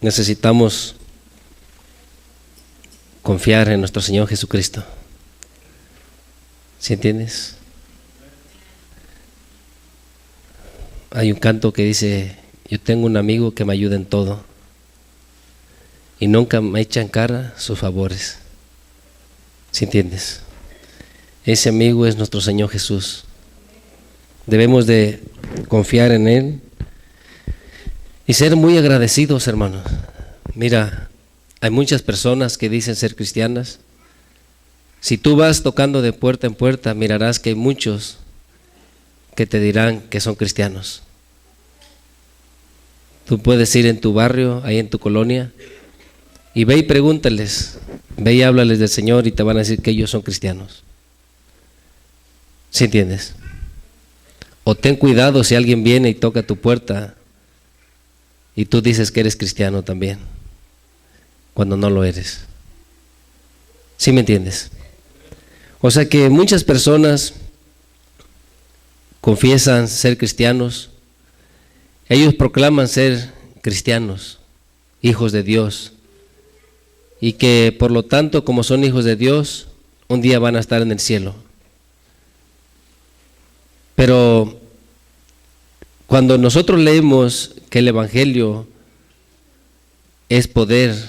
necesitamos confiar en nuestro Señor Jesucristo. ¿Sí entiendes? Hay un canto que dice: yo tengo un amigo que me ayuda en todo y nunca me echa en cara sus favores. ¿Sí entiendes? Ese amigo es nuestro Señor Jesús. Debemos de confiar en Él y ser muy agradecidos, hermanos. Mira, hay muchas personas que dicen ser cristianas. Si tú vas tocando de puerta en puerta, mirarás que hay muchos que te dirán que son cristianos. Tú puedes ir en tu barrio, ahí en tu colonia, y ve y pregúntales, ve y háblales del Señor y te van a decir que ellos son cristianos. ¿Sí entiendes? O ten cuidado si alguien viene y toca tu puerta y tú dices que eres cristiano también, cuando no lo eres. ¿Sí me entiendes? O sea que muchas personas confiesan ser cristianos, ellos proclaman ser cristianos, hijos de Dios, y que por lo tanto, como son hijos de Dios, un día van a estar en el cielo. Pero cuando nosotros leemos que el Evangelio es poder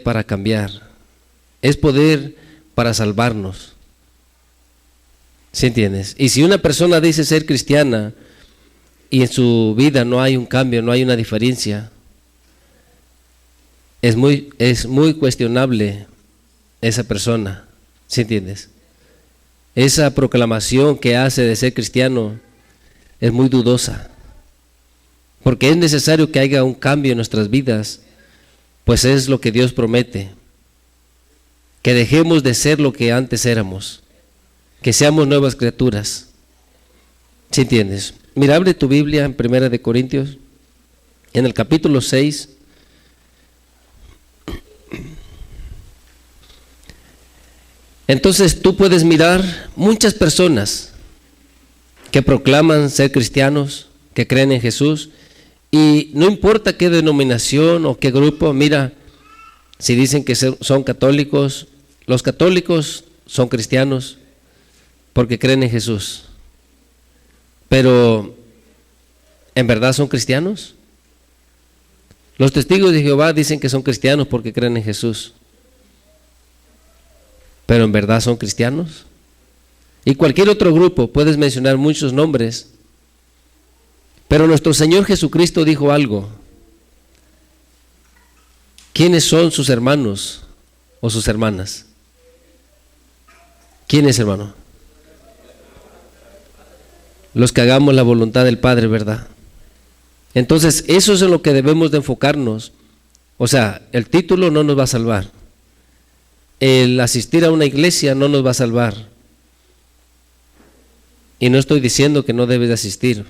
para cambiar, es poder para salvarnos. ¿Sí entiendes? Y si una persona dice ser cristiana y en su vida no hay un cambio, no hay una diferencia, es muy cuestionable esa persona. ¿Sí entiendes? Esa proclamación que hace de ser cristiano es muy dudosa, porque es necesario que haya un cambio en nuestras vidas, pues es lo que Dios promete, que dejemos de ser lo que antes éramos, que seamos nuevas criaturas. ¿Sí entiendes? Mira, abre tu Biblia en 1 Corintios, en el capítulo 6. Entonces tú puedes mirar muchas personas que proclaman ser cristianos, que creen en Jesús, y no importa qué denominación o qué grupo. Mira, si dicen que son católicos, los católicos son cristianos porque creen en Jesús, pero ¿en verdad son cristianos? Los testigos de Jehová dicen que son cristianos porque creen en Jesús, pero ¿en verdad son cristianos? Y cualquier otro grupo, puedes mencionar muchos nombres, pero nuestro Señor Jesucristo dijo algo. ¿Quiénes son sus hermanos o sus hermanas? ¿Quiénes, hermano? Los que hagamos la voluntad del Padre, ¿verdad? Entonces, eso es en lo que debemos de enfocarnos. O sea, el título no nos va a salvar. El asistir a una iglesia no nos va a salvar. Y no estoy diciendo que no debes de asistir,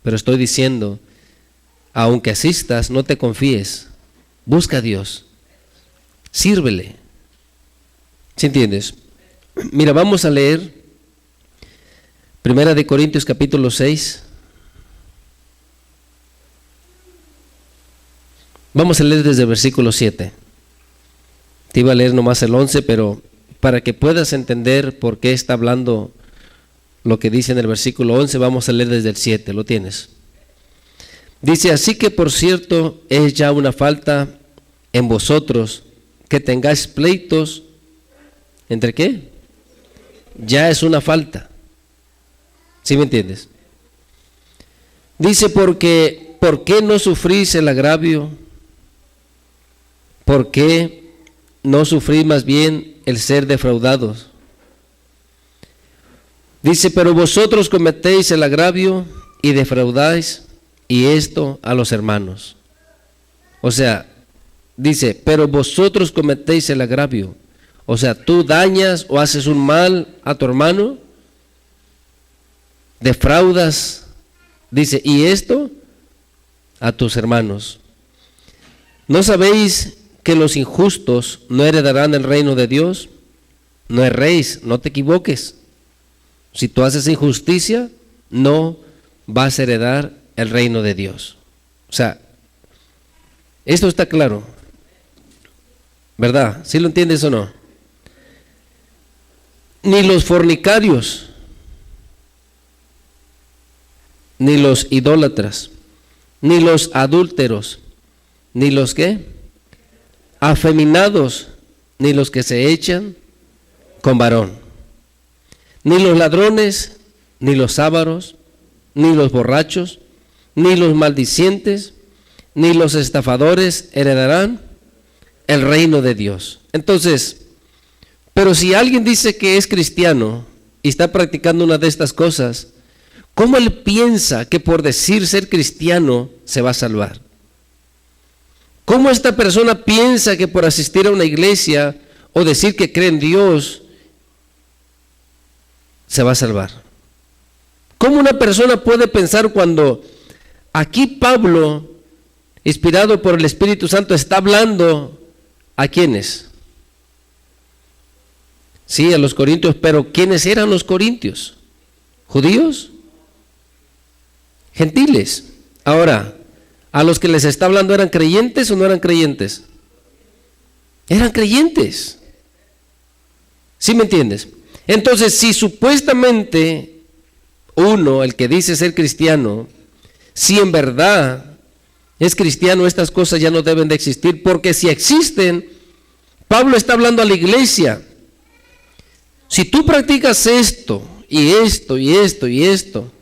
pero estoy diciendo, aunque asistas, no te confíes. Busca a Dios. Sírvele. ¿Sí entiendes? Mira, vamos a leer 1 Corintios capítulo 6. Vamos a leer desde el versículo 7. Te iba a leer nomás el 11, pero para que puedas entender por qué está hablando lo que dice en el versículo 11, vamos a leer desde el 7. ¿Lo tienes? Dice: así que por cierto es ya una falta en vosotros que tengáis pleitos. ¿Entre qué? Ya es una falta. ¿Sí me entiendes? Dice: ¿por qué no sufrís el agravio? ¿Por qué no sufrís más bien el ser defraudados? Dice: pero vosotros cometéis el agravio y defraudáis, y esto a los hermanos. O sea, dice: pero vosotros cometéis el agravio. O sea, tú dañas o haces un mal a tu hermano, defraudas, dice, y esto a tus hermanos. ¿No sabéis que los injustos no heredarán el reino de Dios? No erréis, no te equivoques. Si tú haces injusticia, no vas a heredar el reino de Dios. O sea, Esto está claro, ¿verdad? ¿Sí lo entiendes o no? Ni los fornicarios, ni los idólatras, ni los adúlteros, ni los ¿qué? Afeminados, ni los que se echan con varón, ni los ladrones, ni los ávaros, ni los borrachos, ni los maldicientes, ni los estafadores heredarán el reino de Dios. Entonces, pero si alguien dice que es cristiano y está practicando una de estas cosas, ¿cómo él piensa que por decir ser cristiano se va a salvar? ¿Cómo esta persona piensa que por asistir a una iglesia o decir que cree en Dios se va a salvar? ¿Cómo una persona puede pensar cuando aquí Pablo, inspirado por el Espíritu Santo, está hablando a quiénes? Sí, a los corintios, pero ¿quiénes eran los corintios? ¿Judíos? Gentiles. Ahora, ¿a los que les está hablando eran creyentes o no eran creyentes? Eran creyentes. ¿Sí me entiendes? Entonces, si supuestamente uno, el que dice ser cristiano, si en verdad es cristiano, estas cosas ya no deben de existir, porque si existen, Pablo está hablando a la iglesia. Si tú practicas esto, y esto, y esto, y esto,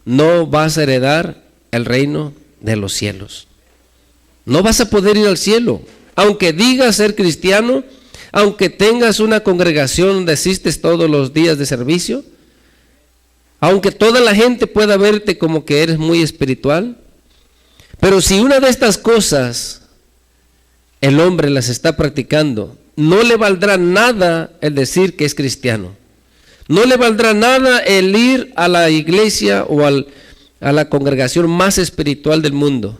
no vas a heredar el reino de los cielos. No vas a poder ir al cielo. Aunque digas ser cristiano, aunque tengas una congregación donde asistes todos los días de servicio, aunque toda la gente pueda verte como que eres muy espiritual, pero si una de estas cosas el hombre las está practicando, no le valdrá nada el decir que es cristiano. No le valdrá nada el ir a la iglesia o a la congregación más espiritual del mundo.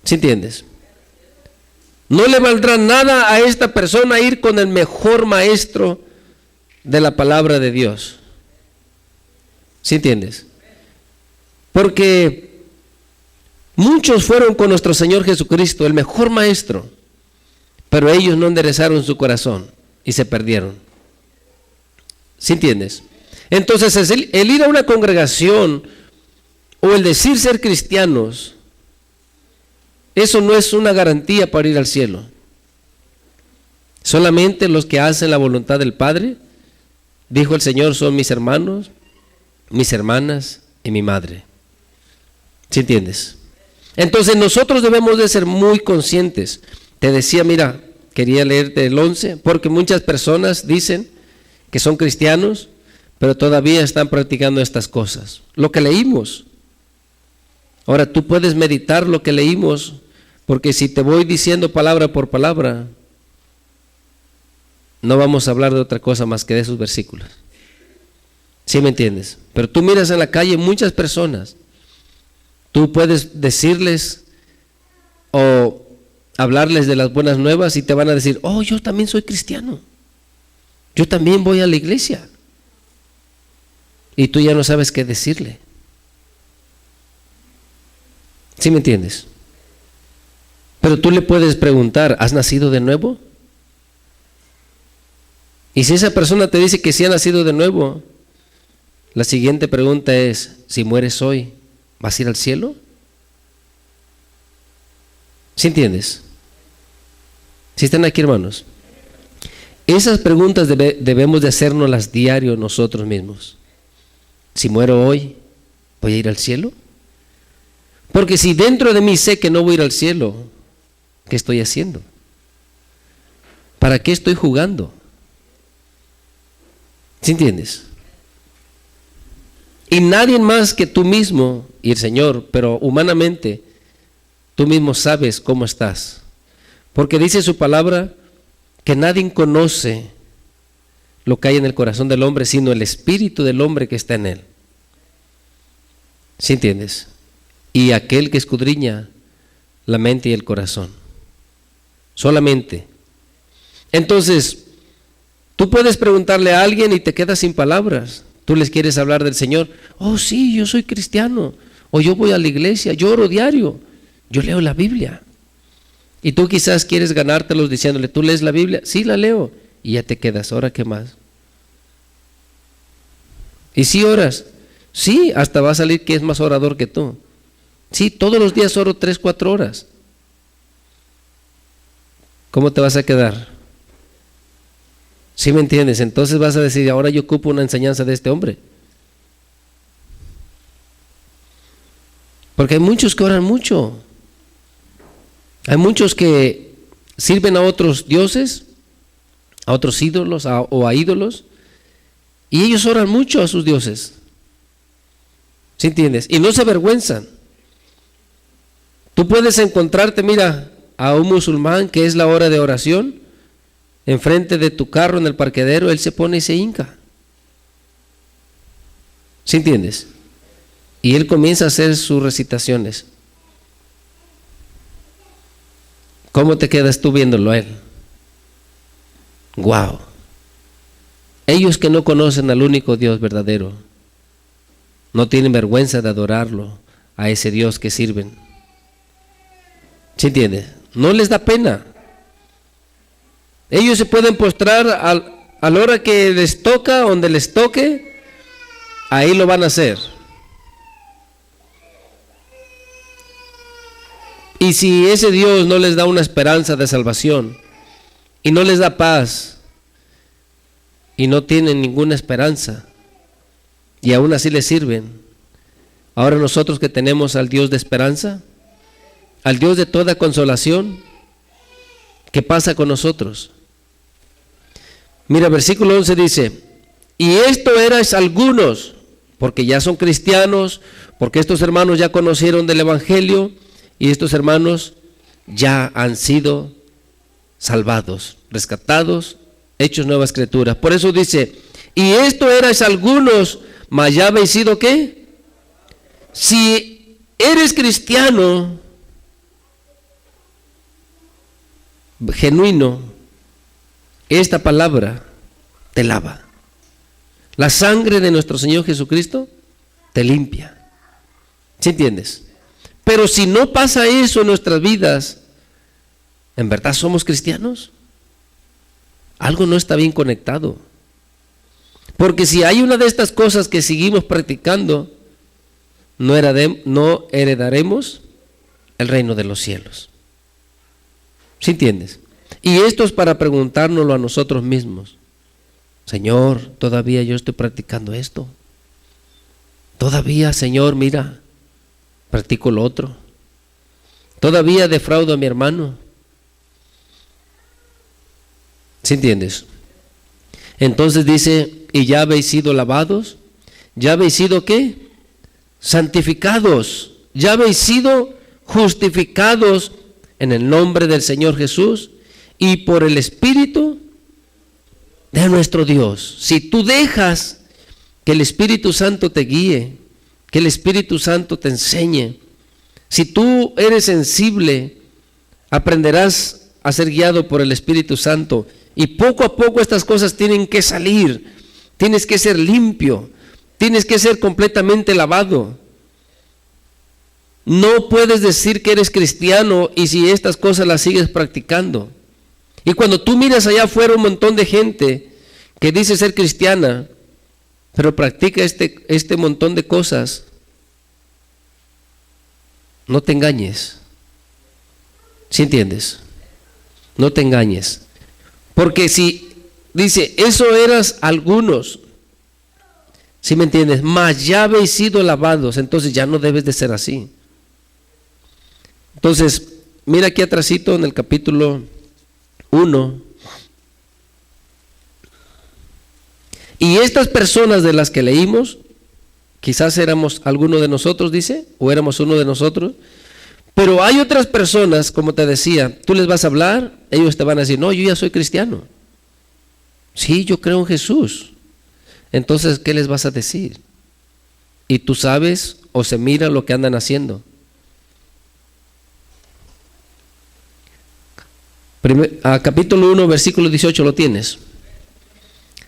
¿Sí entiendes? No le valdrá nada a esta persona ir con el mejor maestro de la palabra de Dios. ¿Sí entiendes? Porque muchos fueron con nuestro Señor Jesucristo, el mejor maestro, pero ellos no enderezaron su corazón y se perdieron. ¿Sí entiendes? Entonces el ir a una congregación o el decir ser cristianos, eso no es una garantía para ir al cielo. Solamente los que hacen la voluntad del Padre, dijo el Señor, son mis hermanos, mis hermanas y mi madre. ¿Sí entiendes? Entonces nosotros debemos de ser muy conscientes. Te decía, mira, quería leerte el 11, porque muchas personas dicen que son cristianos, pero todavía están practicando estas cosas. Lo que leímos. Ahora tú puedes meditar lo que leímos, porque si te voy diciendo palabra por palabra, no vamos a hablar de otra cosa más que de esos versículos. ¿Sí me entiendes? Pero tú miras en la calle muchas personas, tú puedes decirles o hablarles de las buenas nuevas y te van a decir, oh, yo también soy cristiano, yo también voy a la iglesia. Y tú ya no sabes qué decirle. ¿Sí me entiendes? Pero tú le puedes preguntar, ¿has nacido de nuevo? Y si esa persona te dice que sí ha nacido de nuevo, la siguiente pregunta es, si mueres hoy, ¿vas a ir al cielo? ¿Sí entiendes? ¿Sí están aquí, hermanos? Esas preguntas debemos de hacérnoslas diario nosotros mismos. Si muero hoy, ¿voy a ir al cielo? Porque si dentro de mí sé que no voy a ir al cielo, ¿qué estoy haciendo? ¿Para qué estoy jugando? ¿Sí entiendes? Y nadie más que tú mismo y el Señor, pero humanamente, tú mismo sabes cómo estás. Porque dice su palabra que nadie conoce lo que hay en el corazón del hombre, sino el espíritu del hombre que está en él. ¿Sí entiendes? Y aquel que escudriña la mente y el corazón. Solamente. Entonces, tú puedes preguntarle a alguien y te quedas sin palabras. Tú les quieres hablar del Señor. Oh, sí, yo soy cristiano. O yo voy a la iglesia, yo oro diario. Yo leo la Biblia. Y tú quizás quieres ganártelos diciéndole, ¿tú lees la Biblia? Sí, la leo. Y ya te quedas, ¿ahora qué más? ¿Y si oras? Sí, hasta va a salir que es más orador que tú. Sí, todos los días oro 3, 4 horas. ¿Cómo te vas a quedar? ¿Sí me entiendes? Entonces vas a decir, ahora yo ocupo una enseñanza de este hombre. Porque hay muchos que oran mucho. Hay muchos que sirven a otros dioses, a otros ídolos o a ídolos, y ellos oran mucho a sus dioses. ¿Sí entiendes? Y no se avergüenzan. Tú puedes encontrarte, mira, a un musulmán que es la hora de oración, enfrente de tu carro en el parqueadero, él se pone y se hinca. ¿Sí entiendes? Y él comienza a hacer sus recitaciones. ¿Cómo te quedas tú viéndolo a él? ¡Wow! Ellos que no conocen al único Dios verdadero, no tienen vergüenza de adorarlo, a ese Dios que sirven. ¿Sí entiendes? No les da pena. Ellos se pueden postrar a la hora que les toca, donde les toque, ahí lo van a hacer. Y si ese Dios no les da una esperanza de salvación, y no les da paz, y no tienen ninguna esperanza, y aún así les sirven, ahora nosotros que tenemos al Dios de esperanza, al Dios de toda consolación, ¿qué pasa con nosotros? Mira, versículo 11 dice, y esto erais algunos, porque ya son cristianos, porque estos hermanos ya conocieron del Evangelio, y estos hermanos ya han sido salvados, rescatados, hechos nuevas criaturas. Por eso dice, y esto erais algunos, mas ya habéis sido ¿qué? Si eres cristiano genuino, esta palabra te lava. La sangre de nuestro Señor Jesucristo te limpia. ¿Sí entiendes? Pero si no pasa eso en nuestras vidas, ¿en verdad somos cristianos? Algo no está bien conectado. Porque si hay una de estas cosas que seguimos practicando, no heredaremos el reino de los cielos. ¿Sí entiendes? Y esto es para preguntárnoslo a nosotros mismos. Señor, todavía yo estoy practicando esto. Todavía, Señor, mira, practico lo otro. Todavía defraudo a mi hermano. ¿Sí entiendes? Entonces dice, y ya habéis sido lavados, ya habéis sido ¿qué? Santificados, ya habéis sido justificados en el nombre del Señor Jesús y por el Espíritu de nuestro Dios. Si tú dejas que el Espíritu Santo te guíe, que el Espíritu Santo te enseñe, si tú eres sensible, aprenderás a ser guiado por el Espíritu Santo. Y poco a poco estas cosas tienen que salir. Tienes que ser limpio. Tienes que ser completamente lavado. No puedes decir que eres cristiano y si estas cosas las sigues practicando. Y cuando tú miras allá afuera un montón de gente que dice ser cristiana, pero practica este montón de cosas, no te engañes. ¿Sí entiendes? No te engañes. Porque si dice, eso eras algunos, ¿sí me entiendes? Mas ya habéis sido lavados, entonces ya no debes de ser así. Entonces, mira aquí atrásito en el capítulo 1. Y estas personas de las que leímos, quizás éramos alguno de nosotros, dice, o éramos uno de nosotros. Pero hay otras personas, como te decía, tú les vas a hablar, ellos te van a decir, no, yo ya soy cristiano. Sí, yo creo en Jesús. Entonces, ¿qué les vas a decir? Y tú sabes o se mira lo que andan haciendo. Capítulo 1, versículo 18, ¿lo tienes?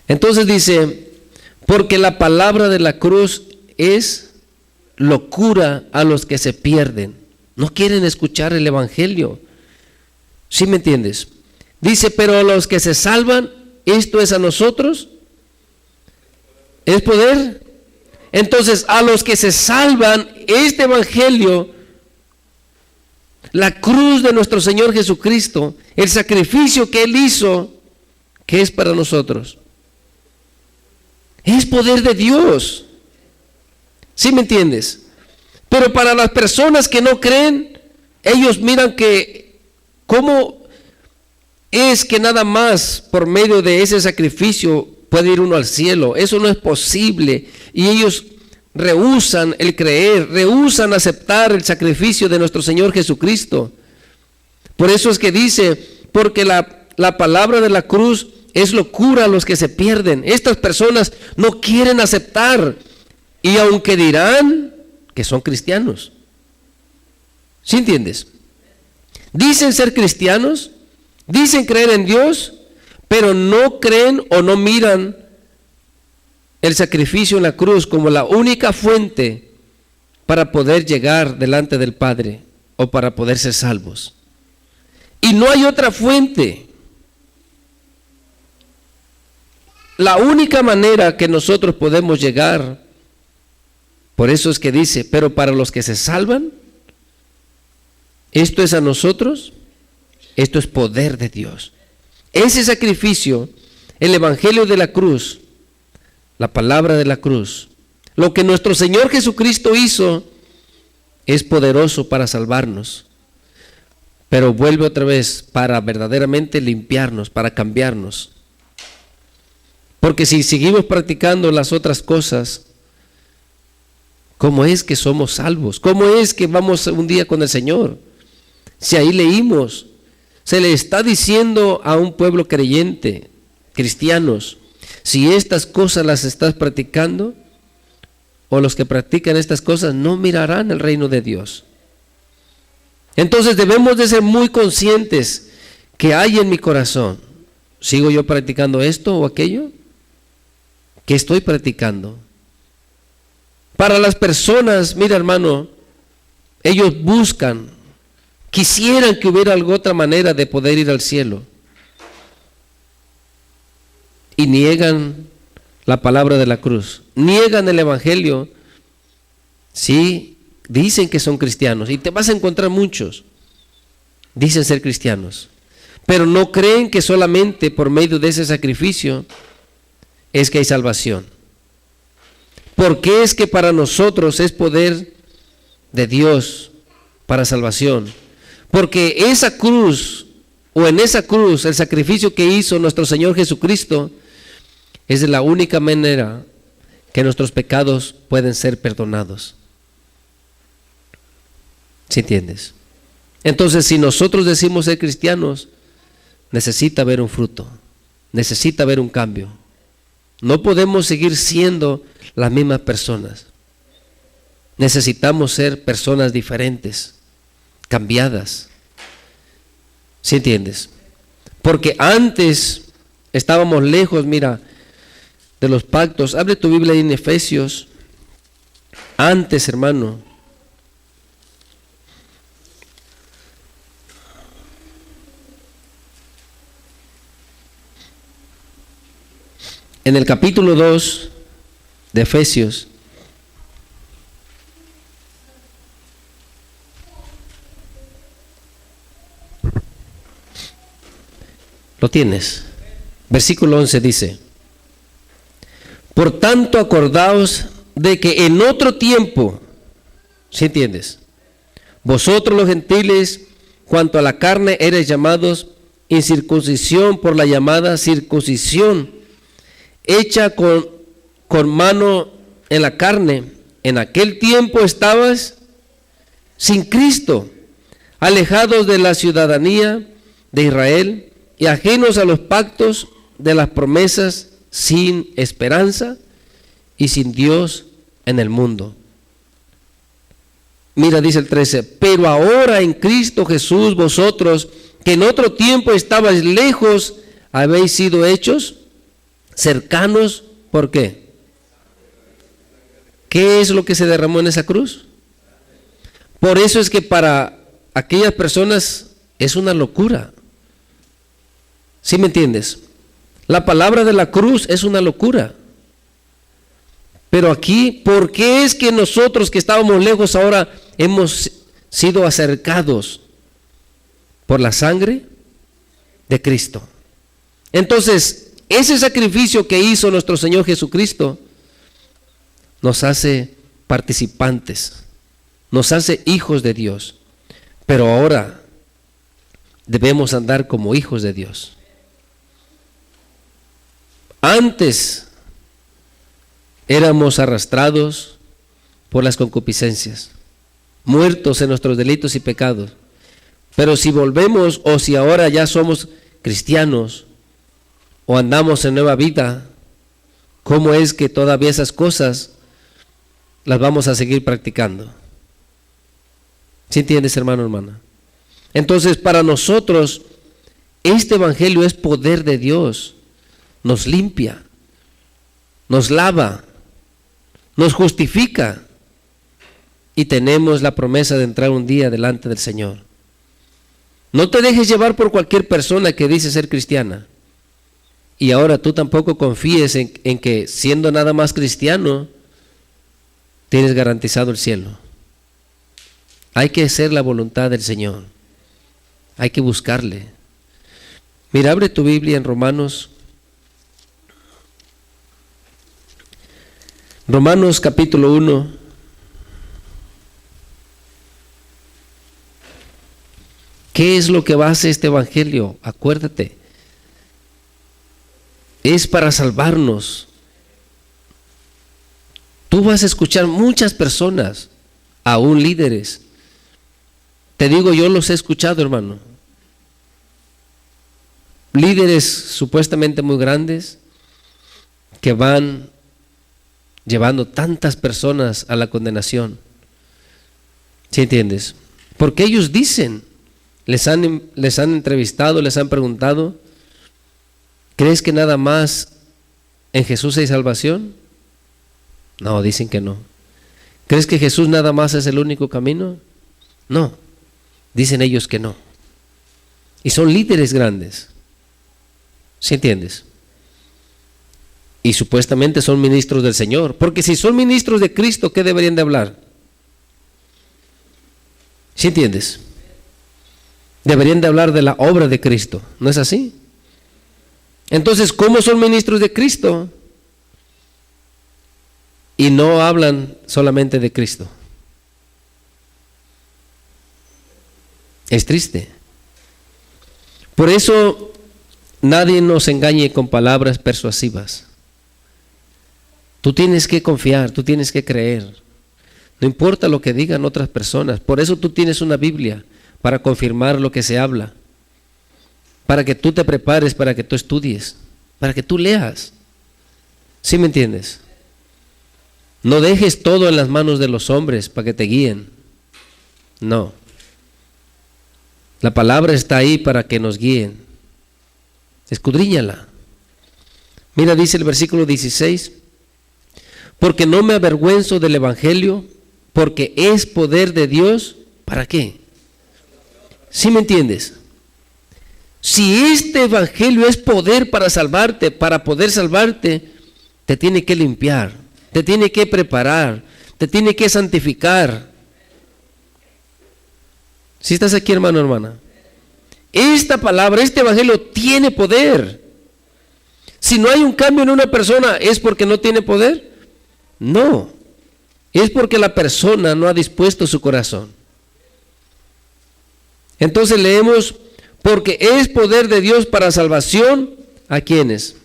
Entonces dice, porque la palabra de la cruz es locura a los que se pierden. No quieren escuchar el evangelio. ¿Sí me entiendes? Dice, pero los que se salvan, esto es a nosotros, es poder. Entonces, a los que se salvan, este evangelio, la cruz de nuestro Señor Jesucristo, el sacrificio que Él hizo, ¿qué es para nosotros? Es poder de Dios. ¿Sí me entiendes? Pero para las personas que no creen, ellos miran que cómo es que nada más por medio de ese sacrificio puede ir uno al cielo. Eso no es posible. Y ellos rehúsan el creer, rehúsan aceptar el sacrificio de nuestro Señor Jesucristo. Por eso es que dice, porque la palabra de la cruz es locura a los que se pierden. Estas personas no quieren aceptar, y aunque dirán que son cristianos. ¿Sí entiendes? Dicen ser cristianos, dicen creer en Dios, pero no creen o no miran el sacrificio en la cruz como la única fuente para poder llegar delante del Padre o para poder ser salvos. Y no hay otra fuente. La única manera que nosotros podemos llegar, por eso es que dice, pero para los que se salvan, esto es a nosotros, esto es poder de Dios. Ese sacrificio, el evangelio de la cruz, la palabra de la cruz, lo que nuestro Señor Jesucristo hizo, es poderoso para salvarnos. Pero vuelve otra vez para verdaderamente limpiarnos, para cambiarnos. Porque si seguimos practicando las otras cosas, ¿cómo es que somos salvos? ¿Cómo es que vamos un día con el Señor? Si ahí leímos, se le está diciendo a un pueblo creyente, cristianos, si estas cosas las estás practicando, o los que practican estas cosas no mirarán el reino de Dios. Entonces debemos de ser muy conscientes que hay en mi corazón. ¿Sigo yo practicando esto o aquello? ¿Qué estoy practicando? Para las personas, mira hermano, ellos buscan, quisieran que hubiera alguna otra manera de poder ir al cielo. Y niegan la palabra de la cruz, niegan el evangelio. Sí, dicen que son cristianos y te vas a encontrar muchos, dicen ser cristianos, pero no creen que solamente por medio de ese sacrificio es que hay salvación. Porque es que para nosotros es poder de Dios para salvación. Porque esa cruz, o en esa cruz, el sacrificio que hizo nuestro Señor Jesucristo, es la única manera que nuestros pecados pueden ser perdonados. ¿Sí entiendes? Entonces, si nosotros decimos ser cristianos, necesita haber un fruto, necesita haber un cambio. No podemos seguir siendo las mismas personas. Necesitamos ser personas diferentes, cambiadas. ¿Sí entiendes? Porque antes estábamos lejos, mira, de los pactos. Abre tu Biblia ahí en Efesios. Antes, hermano, en el capítulo 2 de Efesios, lo tienes. Versículo 11 dice: por tanto, acordaos de que en otro tiempo, ¿sí entiendes? Vosotros los gentiles, cuanto a la carne, eres llamados incircuncisión por la llamada circuncisión, hecha con mano en la carne. En aquel tiempo estabas sin Cristo, alejados de la ciudadanía de Israel y ajenos a los pactos de las promesas, sin esperanza y sin Dios en el mundo. Mira, dice el 13, pero ahora en Cristo Jesús vosotros, que en otro tiempo estabais lejos, habéis sido hechos cercanos. ¿Por qué? ¿Qué es lo que se derramó en esa cruz? Por eso es que para aquellas personas es una locura. ¿Sí me entiendes? La palabra de la cruz es una locura. Pero aquí, ¿por qué es que nosotros que estábamos lejos ahora hemos sido acercados por la sangre de Cristo? Entonces, ese sacrificio que hizo nuestro Señor Jesucristo nos hace participantes, nos hace hijos de Dios. Pero ahora debemos andar como hijos de Dios. Antes éramos arrastrados por las concupiscencias, muertos en nuestros delitos y pecados. Pero si volvemos, o si ahora ya somos cristianos o andamos en nueva vida, ¿cómo es que todavía esas cosas las vamos a seguir practicando? ¿Sí entiendes, hermano, hermana? Entonces, para nosotros, este evangelio es poder de Dios. Nos limpia, nos lava, nos justifica y tenemos la promesa de entrar un día delante del Señor. No te dejes llevar por cualquier persona que dice ser cristiana. Y ahora tú tampoco confíes en que siendo nada más cristiano, tienes garantizado el cielo. Hay que hacer la voluntad del Señor. Hay que buscarle. Mira, abre tu Biblia en Romanos capítulo 1. ¿Qué es lo que va a hacer este evangelio? Acuérdate. Es para salvarnos. Tú vas a escuchar muchas personas, aún líderes. Te digo, yo los he escuchado, hermano. Líderes supuestamente muy grandes que van llevando tantas personas a la condenación. ¿Sí entiendes? Porque ellos dicen, les han entrevistado, les han preguntado, ¿crees que nada más en Jesús hay salvación? No, dicen que no. ¿Crees que Jesús nada más es el único camino? No, dicen ellos que no. Y son líderes grandes. ¿Sí entiendes? Y supuestamente son ministros del Señor. Porque si son ministros de Cristo, ¿qué deberían de hablar? ¿Sí entiendes? Deberían de hablar de la obra de Cristo. ¿No es así? Entonces, ¿cómo son ministros de Cristo? Y no hablan solamente de Cristo. Es triste. Por eso, nadie nos engañe con palabras persuasivas. Tú tienes que confiar, tú tienes que creer. No importa lo que digan otras personas. Por eso tú tienes una Biblia para confirmar lo que se habla. Para que tú te prepares, para que tú estudies, para que tú leas. ¿Sí me entiendes? No dejes todo en las manos de los hombres para que te guíen. No. La palabra está ahí para que nos guíen. Escudriñala. Mira, dice el versículo 16. Porque no me avergüenzo del evangelio, porque es poder de Dios. ¿Para qué? ¿Sí me entiendes? Si este evangelio es poder para salvarte, para poder salvarte, te tiene que limpiar, te tiene que preparar, te tiene que santificar. ¿Sí estás aquí, hermano, hermana? Esta palabra, este evangelio tiene poder. Si no hay un cambio en una persona, ¿es porque no tiene poder? No, es porque la persona no ha dispuesto su corazón. Entonces leemos, porque es poder de Dios para salvación, ¿a quiénes?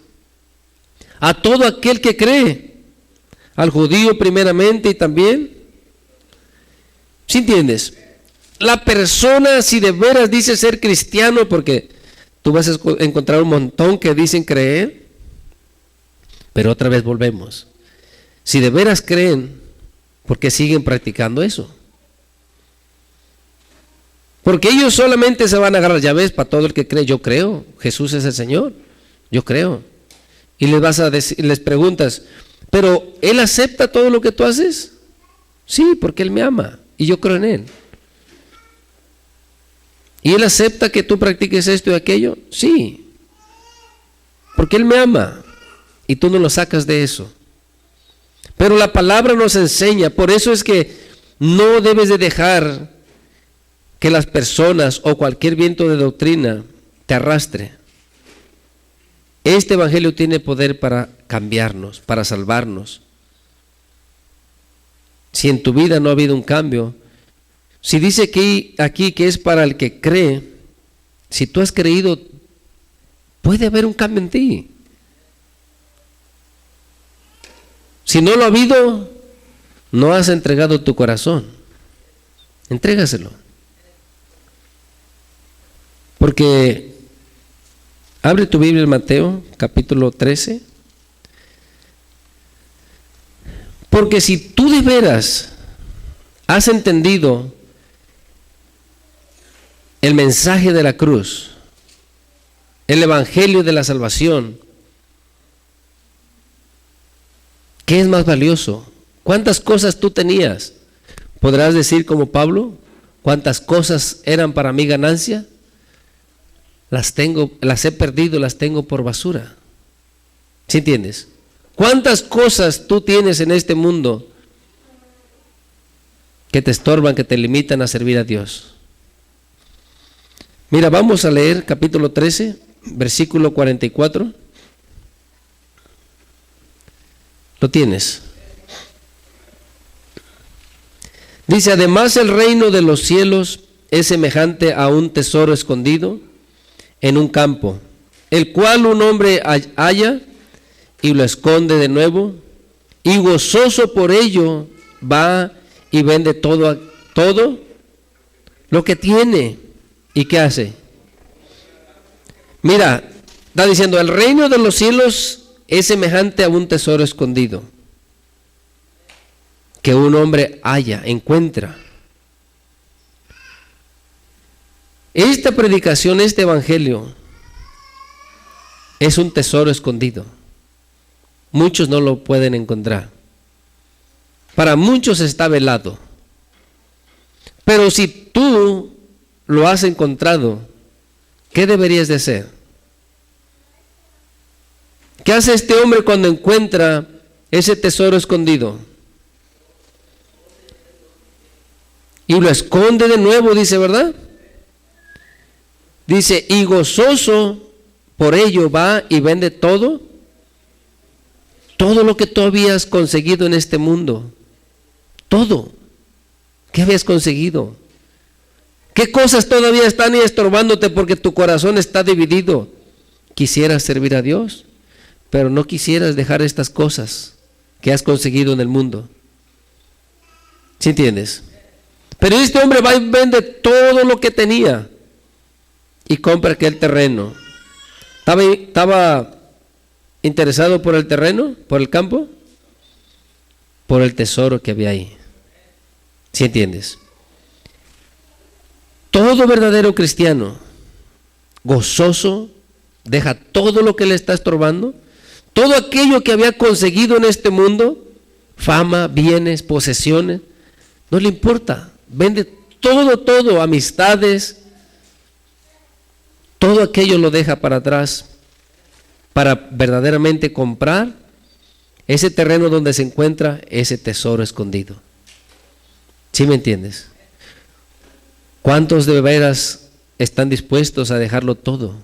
A todo aquel que cree, al judío primeramente y también. ¿Sí entiendes? La persona, si de veras dice ser cristiano, porque tú vas a encontrar un montón que dicen creer, pero otra vez volvemos. Si de veras creen, ¿por qué siguen practicando eso? Porque ellos solamente se van a agarrar, ya ves, para todo el que cree, yo creo, Jesús es el Señor, yo creo. Y les vas a decir, les preguntas, ¿pero Él acepta todo lo que tú haces? Sí, porque Él me ama y yo creo en Él. ¿Y Él acepta que tú practiques esto y aquello? Sí, porque Él me ama y tú no lo sacas de eso. Pero la palabra nos enseña, por eso es que no debes de dejar que las personas o cualquier viento de doctrina te arrastre. Este evangelio tiene poder para cambiarnos, para salvarnos. Si en tu vida no ha habido un cambio, si dice aquí que es para el que cree, si tú has creído, puede haber un cambio en ti. Si no lo ha habido, no has entregado tu corazón. Entrégaselo. Porque abre tu Biblia en Mateo, capítulo 13. Porque si tú de veras has entendido el mensaje de la cruz, el evangelio de la salvación, ¿qué es más valioso? ¿Cuántas cosas tú tenías? ¿Podrás decir como Pablo? ¿Cuántas cosas eran para mí ganancia? Las he perdido, las tengo por basura. ¿Sí entiendes? ¿Cuántas cosas tú tienes en este mundo que te estorban, que te limitan a servir a Dios? Mira, vamos a leer capítulo 13, versículo 44. ¿Lo tienes? Dice, además el reino de los cielos es semejante a un tesoro escondido en un campo, el cual un hombre halla y lo esconde de nuevo, y gozoso por ello va y vende todo lo que tiene. ¿Y qué hace? Mira, está diciendo, el reino de los cielos es semejante a un tesoro escondido que un hombre halla, encuentra. Esta predicación, este evangelio, es un tesoro escondido. Muchos no lo pueden encontrar. Para muchos está velado. Pero si tú lo has encontrado, ¿qué deberías de hacer? ¿Qué hace este hombre cuando encuentra ese tesoro escondido? Y lo esconde de nuevo, dice, ¿verdad? Dice, y gozoso por ello va y vende todo lo que tú habías conseguido en este mundo. Todo. ¿Qué habías conseguido? ¿Qué cosas todavía están estorbándote porque tu corazón está dividido? Quisieras servir a Dios, pero no quisieras dejar estas cosas que has conseguido en el mundo. ¿Sí entiendes? Pero este hombre va y vende todo lo que tenía y compra aquel terreno. ¿Estaba interesado por el terreno, por el campo? Por el tesoro que había ahí. ¿Sí entiendes? Todo verdadero cristiano, gozoso, deja todo lo que le está estorbando, todo aquello que había conseguido en este mundo, fama, bienes, posesiones, no le importa. Vende todo, amistades, todo aquello lo deja para atrás para verdaderamente comprar ese terreno donde se encuentra ese tesoro escondido. ¿Sí me entiendes? ¿Cuántos de veras están dispuestos a dejarlo todo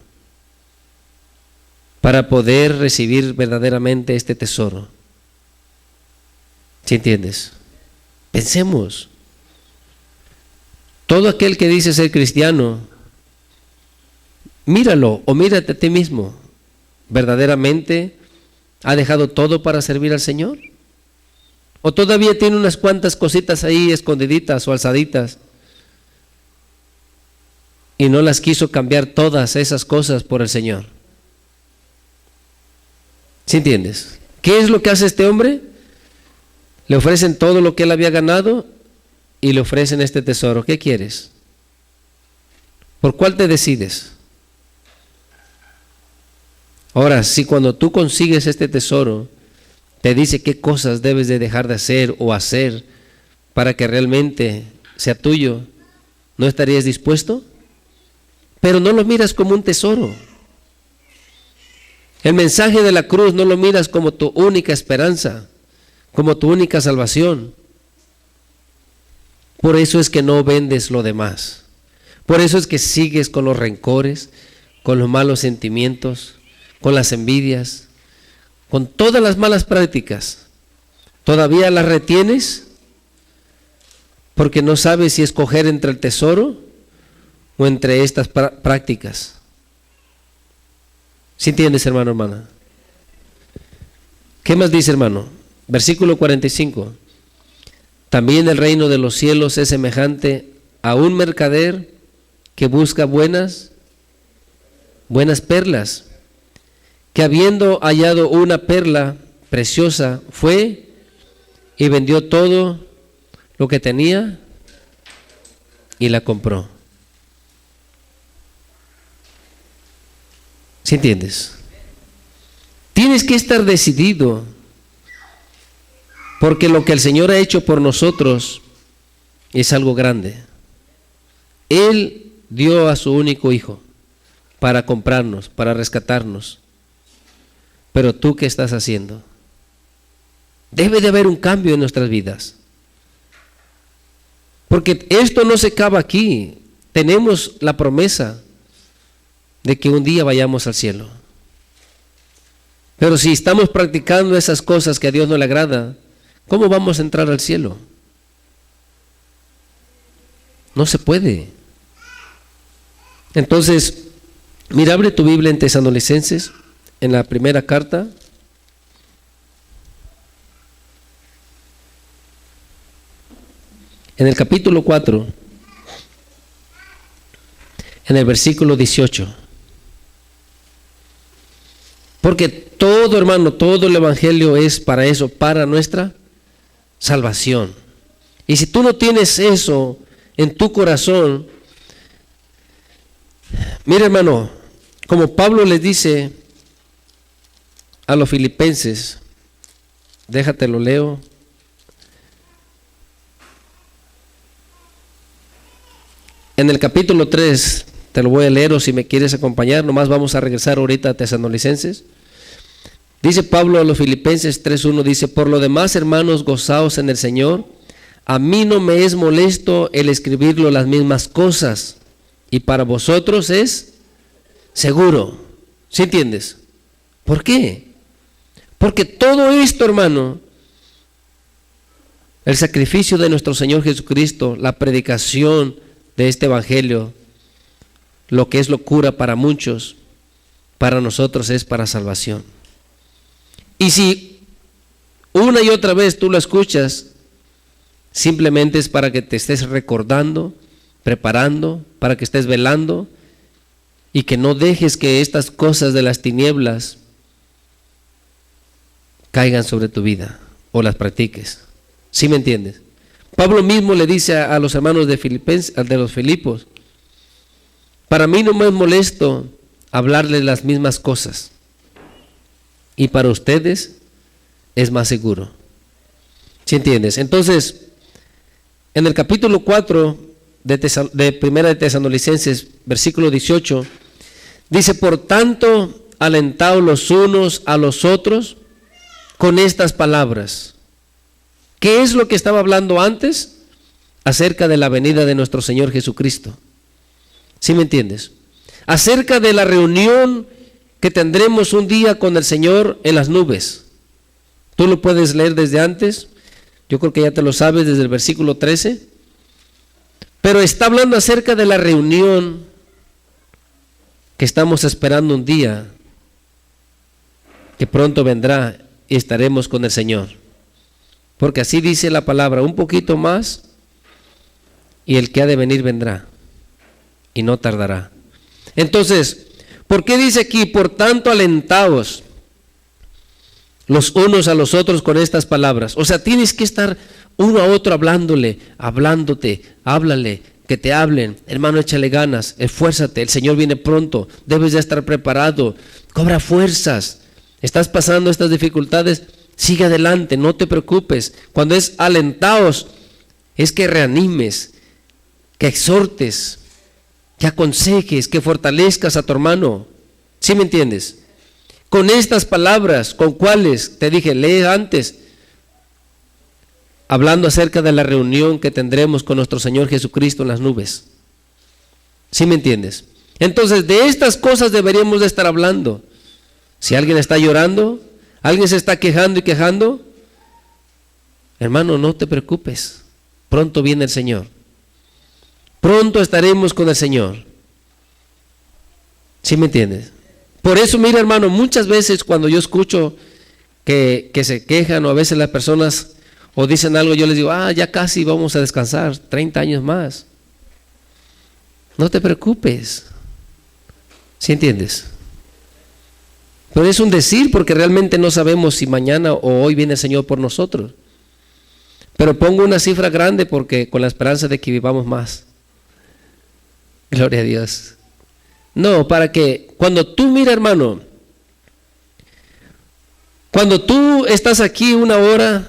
para poder recibir verdaderamente este tesoro? ¿Sí entiendes? Pensemos. Todo aquel que dice ser cristiano, míralo o mírate a ti mismo. ¿Verdaderamente ha dejado todo para servir al Señor? ¿O todavía tiene unas cuantas cositas ahí escondiditas o alzaditas y no las quiso cambiar todas esas cosas por el Señor? ¿Sí entiendes? ¿Qué es lo que hace este hombre? Le ofrecen todo lo que él había ganado y le ofrecen este tesoro. ¿Qué quieres? ¿Por cuál te decides? Ahora, si cuando tú consigues este tesoro, te dice qué cosas debes de dejar de hacer o hacer para que realmente sea tuyo, ¿no estarías dispuesto? pero no lo miras como un tesoro. El mensaje de la cruz no lo miras como tu única esperanza, como tu única salvación. Por eso es que no vendes lo demás. Por eso es que sigues con los rencores, con los malos sentimientos, con las envidias, con todas las malas prácticas. ¿Todavía las retienes? Porque no sabes si escoger entre el tesoro o entre estas prácticas. ¿Sí entiendes, hermano, hermana? ¿Qué más dice, hermano? Versículo 45. También el reino de los cielos es semejante a un mercader que busca buenas perlas, que habiendo hallado una perla preciosa, fue y vendió todo lo que tenía y la compró. ¿Sí entiendes? Tienes que estar decidido, porque lo que el Señor ha hecho por nosotros es algo grande. Él dio a su único hijo para comprarnos, para rescatarnos. Pero tú, ¿qué estás haciendo? Debe de haber un cambio en nuestras vidas, porque esto no se acaba aquí. Tenemos la promesa de que un día vayamos al cielo. Pero si estamos practicando esas cosas que a Dios no le agrada, ¿cómo vamos a entrar al cielo? No se puede. Entonces, mira, abre tu Biblia en Tesalonicenses, en la primera carta. En el capítulo 4, en el versículo 18. Porque todo, hermano, todo el evangelio es para eso, para nuestra salvación. Y si tú no tienes eso en tu corazón, mira, hermano, como Pablo les dice a los filipenses, déjate lo leo. En el capítulo 3, te lo voy a leer, o si me quieres acompañar, nomás vamos a regresar ahorita a Tesalonicenses. Dice Pablo a los Filipenses 3:1, dice: por lo demás, hermanos, gozaos en el Señor. A mí no me es molesto el escribirlo las mismas cosas, y para vosotros es seguro. ¿Sí entiendes? ¿Por qué? Porque todo esto, hermano, el sacrificio de nuestro Señor Jesucristo, la predicación de este evangelio, lo que es locura para muchos, para nosotros es para salvación. Y si una y otra vez tú lo escuchas, simplemente es para que te estés recordando, preparando, para que estés velando y que no dejes que estas cosas de las tinieblas caigan sobre tu vida o las practiques. ¿Sí me entiendes? Pablo mismo le dice a los hermanos de los Filipos: para mí no me es molesto hablarles las mismas cosas, y para ustedes es más seguro. ¿Sí entiendes? Entonces, en el capítulo 4 de Primera de Tesalonicenses, versículo 18, dice: por tanto, alentaos los unos a los otros con estas palabras. ¿Qué es lo que estaba hablando antes? Acerca de la venida de nuestro Señor Jesucristo. ¿Sí me entiendes? Acerca de la reunión que tendremos un día con el Señor en las nubes. Tú lo puedes leer desde antes, yo creo que ya te lo sabes desde el versículo 13, pero está hablando acerca de la reunión que estamos esperando un día, que pronto vendrá y estaremos con el Señor. Porque así dice la palabra: un poquito más y el que ha de venir vendrá y no tardará. Entonces, ¿por qué dice aquí? Por tanto, alentaos los unos a los otros con estas palabras. O sea, tienes que estar uno a otro hablándote, háblale, que te hablen. Hermano, échale ganas, esfuérzate, el Señor viene pronto, debes de estar preparado, cobra fuerzas. Estás pasando estas dificultades, sigue adelante, no te preocupes. Cuando es alentaos, es que reanimes, que exhortes, que aconsejes, que fortalezcas a tu hermano. ¿Sí me entiendes? Con estas palabras, con cuáles te dije, lee antes, hablando acerca de la reunión que tendremos con nuestro Señor Jesucristo en las nubes. ¿Sí me entiendes? Entonces, de estas cosas deberíamos de estar hablando. Si alguien está llorando, alguien se está quejando y quejando, hermano, no te preocupes. Pronto viene el Señor. Pronto estaremos con el Señor. ¿Sí me entiendes? Por eso, mira, hermano, muchas veces cuando yo escucho que se quejan, o a veces las personas o dicen algo, yo les digo, ya casi vamos a descansar, 30 años más. No te preocupes. ¿Sí entiendes? Pero es un decir, porque realmente no sabemos si mañana o hoy viene el Señor por nosotros. Pero pongo una cifra grande porque con la esperanza de que vivamos más. Gloria a Dios. No, para que cuando tú, mira, hermano, cuando tú estás aquí una hora,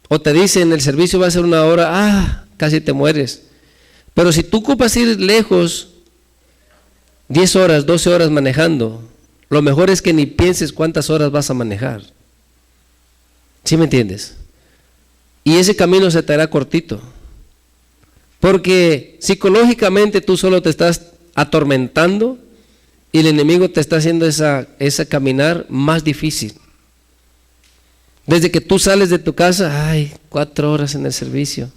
o te dicen el servicio va a ser una hora, casi te mueres. Pero si tú ocupas ir lejos, 10 horas, 12 horas manejando, lo mejor es que ni pienses cuántas horas vas a manejar. ¿Sí me entiendes? Y ese camino se te hará cortito. Porque psicológicamente tú solo te estás atormentando y el enemigo te está haciendo esa caminar más difícil. Desde que tú sales de tu casa, 4 horas en el servicio,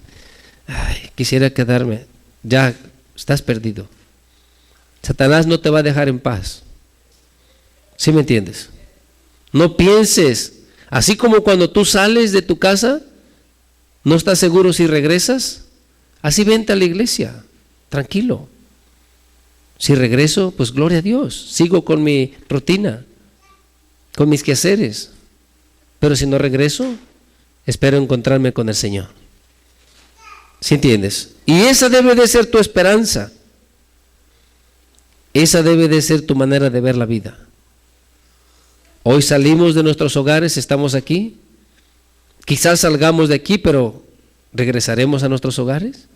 quisiera quedarme, ya estás perdido. Satanás no te va a dejar en paz. ¿Sí me entiendes? No pienses, así como cuando tú sales de tu casa, no estás seguro si regresas, así vente a la iglesia, tranquilo. Si regreso, pues gloria a Dios, sigo con mi rutina, con mis quehaceres. Pero si no regreso, espero encontrarme con el Señor. ¿Sí entiendes? Y esa debe de ser tu esperanza. Esa debe de ser tu manera de ver la vida. Hoy salimos de nuestros hogares, estamos aquí. Quizás salgamos de aquí, pero ¿regresaremos a nuestros hogares?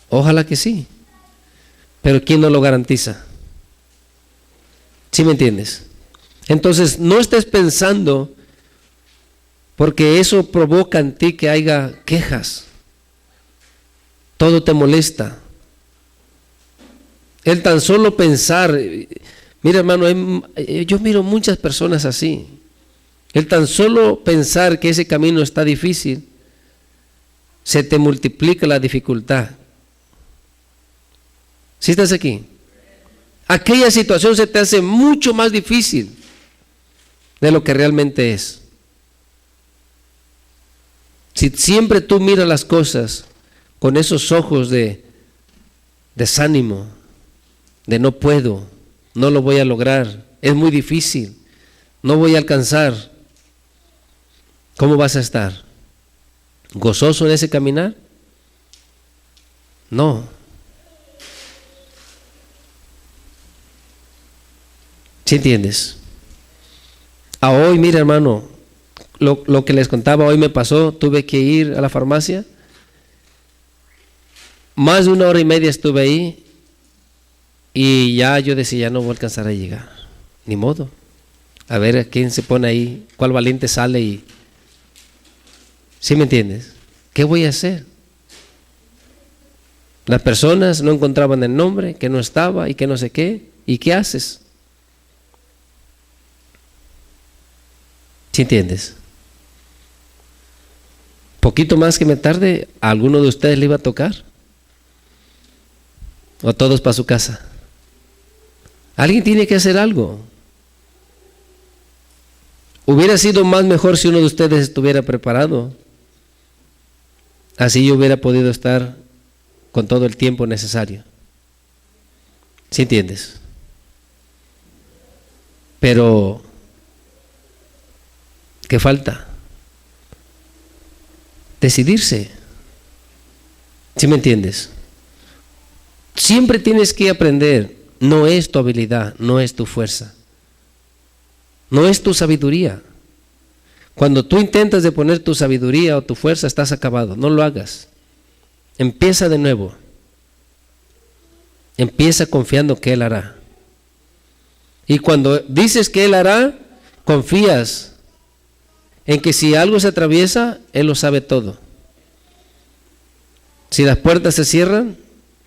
Ojalá que sí. Pero ¿quién no lo garantiza? ¿Sí me entiendes? Entonces, no estés pensando, porque eso provoca en ti que haya quejas. Todo te molesta. El tan solo pensar, mira, hermano, yo miro muchas personas así. El tan solo pensar que ese camino está difícil, se te multiplica la dificultad. ¿Sí estás aquí? Aquella situación se te hace mucho más difícil de lo que realmente es. Si siempre tú miras las cosas con esos ojos de desánimo, de no puedo, no lo voy a lograr, es muy difícil, no voy a alcanzar, ¿cómo vas a estar? ¿Gozoso en ese caminar? No. ¿Sí entiendes? A hoy, mira, hermano, lo que les contaba hoy me pasó, tuve que ir a la farmacia, más de 1 hora y media estuve ahí y ya yo decía, ya no voy a alcanzar a llegar, ni modo, a ver a quién se pone ahí, cuál valiente sale y, ¿sí me entiendes? ¿Qué voy a hacer? Las personas no encontraban el nombre, que no estaba y que no sé qué, ¿y qué haces? ¿Sí entiendes? Poquito más que me tarde, ¿a alguno de ustedes le iba a tocar? ¿O todos para su casa? Alguien tiene que hacer algo. Hubiera sido más mejor si uno de ustedes estuviera preparado. Así yo hubiera podido estar con todo el tiempo necesario. ¿Sí entiendes? Pero ¿qué falta? Decidirse. ¿Sí me entiendes? Siempre tienes que aprender, no es tu habilidad, no es tu fuerza, no es tu sabiduría. Cuando tú intentas de poner tu sabiduría o tu fuerza, estás acabado, no lo hagas. Empieza de nuevo. Empieza confiando que Él hará. Y cuando dices que Él hará, confías en que si algo se atraviesa, Él lo sabe todo. Si las puertas se cierran,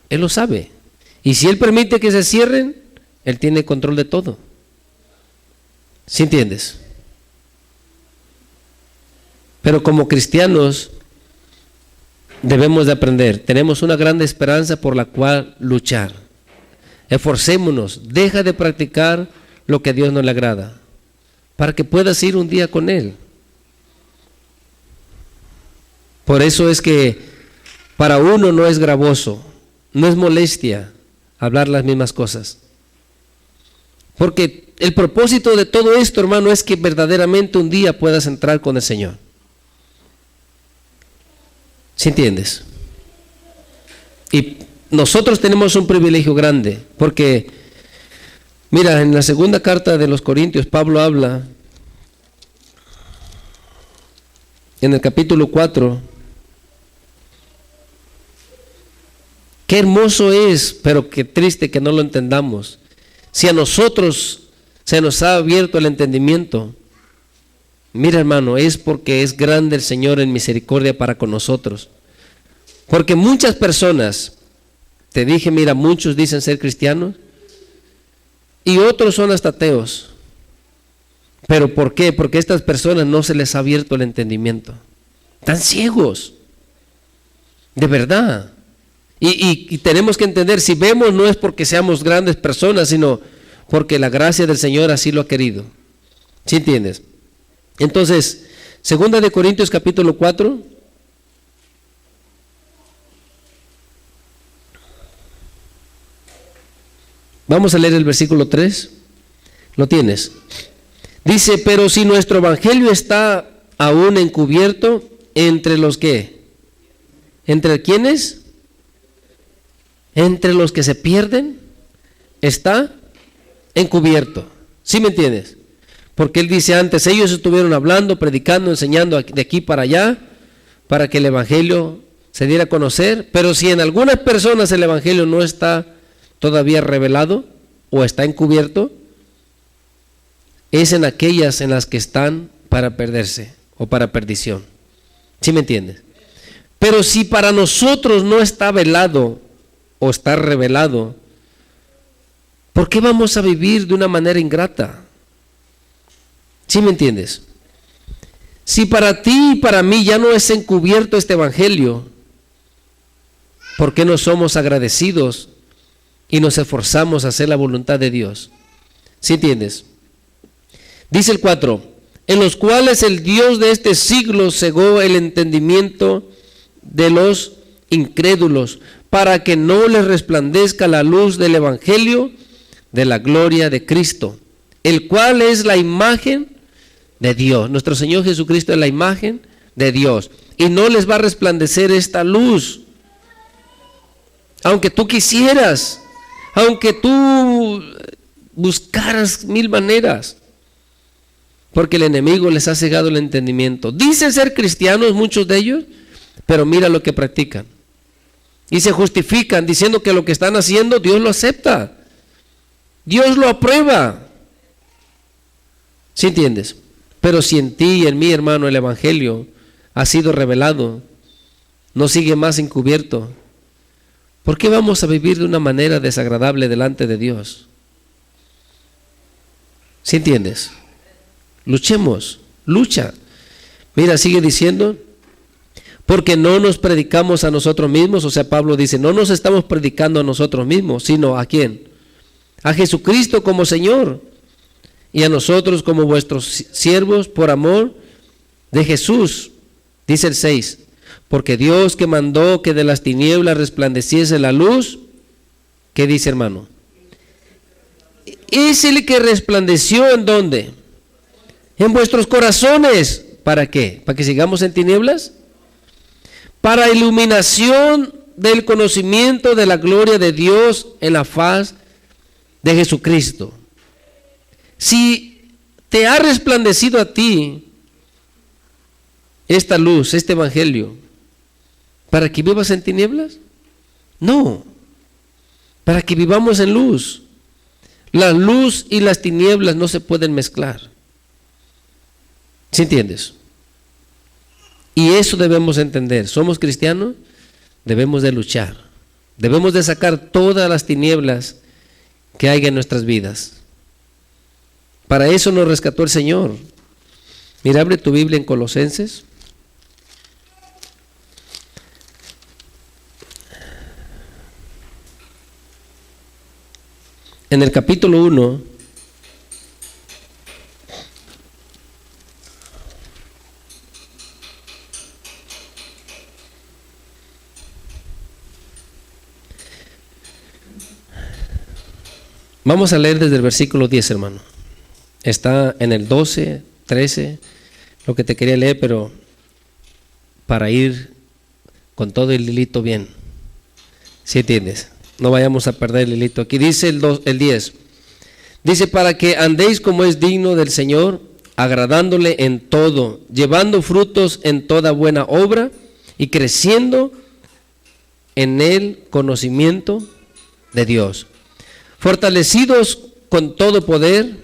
Él lo sabe. Y si Él permite que se cierren, Él tiene control de todo. ¿Sí entiendes? Pero como cristianos debemos de aprender. Tenemos una gran esperanza por la cual luchar. Esforcémonos. Deja de practicar lo que a Dios no le agrada, para que puedas ir un día con Él. Por eso es que para uno no es gravoso, no es molestia hablar las mismas cosas. Porque el propósito de todo esto, hermano, es que verdaderamente un día puedas entrar con el Señor. ¿Sí entiendes? Y nosotros tenemos un privilegio grande, porque, mira, en la segunda carta de los Corintios, Pablo habla, en el capítulo 4, qué hermoso es, pero qué triste que no lo entendamos. Si a nosotros se nos ha abierto el entendimiento, mira, hermano, es porque es grande el Señor en misericordia para con nosotros. Porque muchas personas, te dije, mira, muchos dicen ser cristianos y otros son hasta ateos. ¿Pero por qué? Porque a estas personas no se les ha abierto el entendimiento. Están ciegos, de verdad. Y tenemos que entender, si vemos no es porque seamos grandes personas, sino porque la gracia del Señor así lo ha querido. ¿Sí entiendes? Entonces, 2 de Corintios capítulo 4. Vamos a leer el versículo 3. ¿Lo tienes? Dice, pero si nuestro evangelio está aún encubierto, ¿entre los qué? ¿Entre quiénes? Entre los que se pierden, está encubierto. ¿Sí me entiendes? Porque él dice antes, ellos estuvieron hablando, predicando, enseñando de aquí para allá, para que el evangelio se diera a conocer, pero si en algunas personas el evangelio no está todavía revelado o está encubierto, es en aquellas en las que están para perderse o para perdición. ¿Sí me entiendes? Pero si para nosotros no está velado o está revelado, ¿por qué vamos a vivir de una manera ingrata? ¿Sí me entiendes? Si para ti y para mí ya no es encubierto este evangelio, ¿por qué no somos agradecidos y nos esforzamos a hacer la voluntad de Dios? ¿Sí entiendes? Dice el 4, en los cuales el Dios de este siglo cegó el entendimiento de los incrédulos, para que no les resplandezca la luz del evangelio de la gloria de Cristo, el cual es la imagen de Dios. Nuestro Señor Jesucristo es la imagen de Dios, y no les va a resplandecer esta luz, aunque tú quisieras, aunque tú buscaras mil maneras, porque el enemigo les ha cegado el entendimiento. Dicen ser cristianos muchos de ellos, pero mira lo que practican. Y se justifican diciendo que lo que están haciendo Dios lo acepta, Dios lo aprueba. ¿Sí entiendes? Pero si en ti y en mí, hermano, el evangelio ha sido revelado, no sigue más encubierto, ¿por qué vamos a vivir de una manera desagradable delante de Dios? ¿Sí entiendes? Luchemos, lucha. Mira, sigue diciendo, porque no nos predicamos a nosotros mismos. O sea, Pablo dice, no nos estamos predicando a nosotros mismos, sino ¿a quién? A Jesucristo como Señor, y a nosotros como vuestros siervos por amor de Jesús. Dice el 6, porque Dios que mandó que de las tinieblas resplandeciese la luz, ¿qué dice, hermano? Es el que resplandeció, ¿en dónde? En vuestros corazones. ¿Para qué? ¿Para que sigamos en tinieblas? Para iluminación del conocimiento de la gloria de Dios en la faz de Jesucristo. Si te ha resplandecido a ti esta luz, este evangelio, ¿para que vivas en tinieblas? No. para que vivamos en luz. La luz y las tinieblas no se pueden mezclar. ¿Sí entiendes? Y eso debemos entender. Somos cristianos, debemos de luchar. Debemos de sacar todas las tinieblas que hay en nuestras vidas. Para eso nos rescató el Señor. Mira, abre tu Biblia en Colosenses. En el capítulo 1, vamos a leer desde el versículo 10, hermano. Está en el 12, 13, lo que te quería leer, pero para ir con todo el hilito bien. ¿Sí entiendes? No vayamos a perder el hilito. Aquí dice el 10. Dice, para que andéis como es digno del Señor, agradándole en todo, llevando frutos en toda buena obra y creciendo en el conocimiento de Dios. Fortalecidos con todo poder,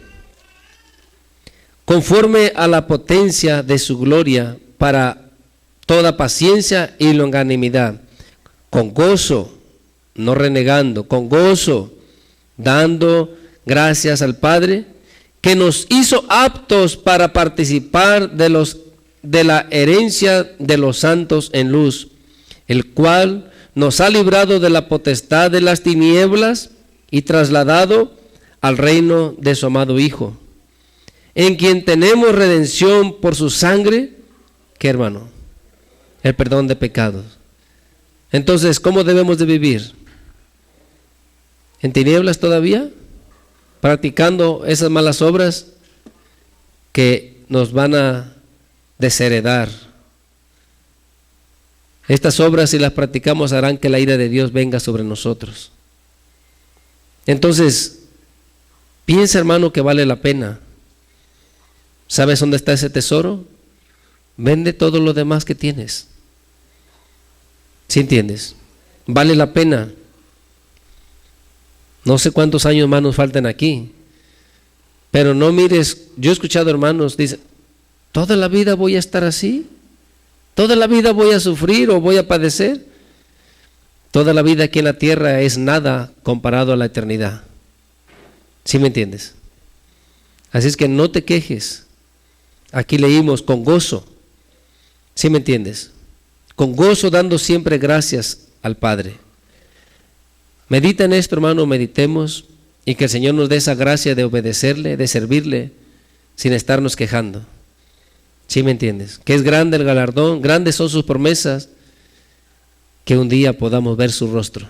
conforme a la potencia de su gloria, para toda paciencia y longanimidad, con gozo, no renegando, con gozo, dando gracias al Padre, que nos hizo aptos para participar de la herencia de los santos en luz, el cual nos ha librado de la potestad de las tinieblas y trasladado al reino de su amado Hijo, en quien tenemos redención por su sangre. ¿Qué, hermano? El perdón de pecados. Entonces, ¿cómo debemos de vivir? ¿En tinieblas todavía? Practicando esas malas obras que nos van a desheredar. Estas obras, si las practicamos, harán que la ira de Dios venga sobre nosotros. Entonces, piensa, hermano, que vale la pena. ¿Sabes dónde está ese tesoro? Vende todo lo demás que tienes. ¿Sí entiendes? Vale la pena. No sé cuántos años más nos faltan aquí, pero no mires, yo he escuchado hermanos, dicen, ¿toda la vida voy a estar así? ¿Toda la vida voy a sufrir o voy a padecer? Toda la vida aquí en la tierra es nada comparado a la eternidad. ¿Sí me entiendes? Así es que no te quejes. Aquí leímos con gozo. ¿Sí me entiendes? Con gozo, dando siempre gracias al Padre. Medita en esto, hermano, meditemos, y que el Señor nos dé esa gracia de obedecerle, de servirle, sin estarnos quejando. ¿Sí me entiendes? Que es grande el galardón, grandes son sus promesas, que un día podamos ver su rostro.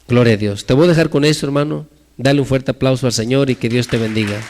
Gloria a Dios. Te voy a dejar con eso, hermano. Dale un fuerte aplauso al Señor y que Dios te bendiga.